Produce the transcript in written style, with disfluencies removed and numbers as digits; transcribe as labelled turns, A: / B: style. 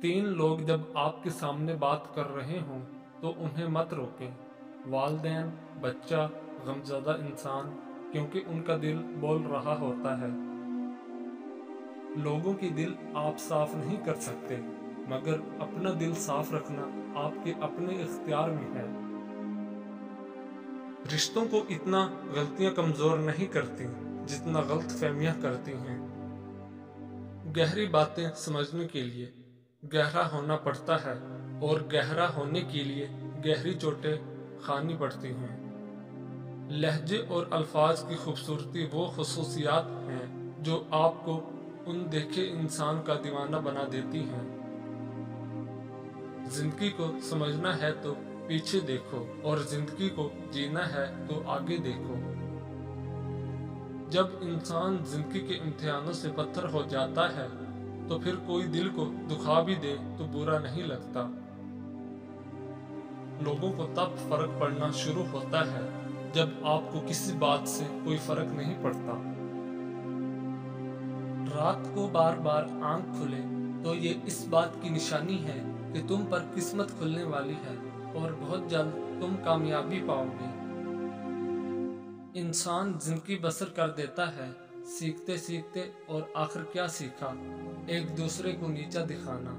A: تین لوگ جب آپ کے سامنے بات کر رہے ہوں تو انہیں مت روکیں، والدین، بچہ، غمزدہ انسان، کیونکہ ان کا دل بول رہا ہوتا ہے۔ لوگوں کے دل آپ صاف نہیں کر سکتے، مگر اپنا دل صاف رکھنا آپ کے اپنے اختیار میں ہے۔ رشتوں کو اتنا غلطیاں کمزور نہیں کرتی جتنا غلط فہمیاں کرتی ہیں۔ گہری باتیں سمجھنے کے لیے گہرا ہونا پڑتا ہے، اور گہرا ہونے کے لیے گہری چوٹیں کھانی پڑتی ہیں۔ لہجے اور الفاظ کی خوبصورتی وہ خصوصیات ہیں جو آپ کو ان دیکھے انسان کا دیوانہ بنا دیتی ہیں۔ زندگی کو سمجھنا ہے تو پیچھے دیکھو، اور زندگی کو جینا ہے تو آگے دیکھو۔ جب انسان زندگی کے امتحانوں سے پتھر ہو جاتا ہے تو پھر کوئی دل کو دکھا بھی دے تو برا نہیں لگتا۔ لوگوں کو تب فرق پڑنا شروع ہوتا ہے جب آپ کو کسی بات سے کوئی فرق نہیں پڑتا۔ رات کو بار بار آنکھ کھلے تو یہ اس بات کی نشانی ہے کہ تم پر قسمت کھلنے والی ہے اور بہت جلد تم کامیابی پاؤ گے۔ انسان زندگی بسر کر دیتا ہے سیکھتے سیکھتے، اور آخر کیا سیکھا؟ ایک دوسرے کو نیچا دکھانا۔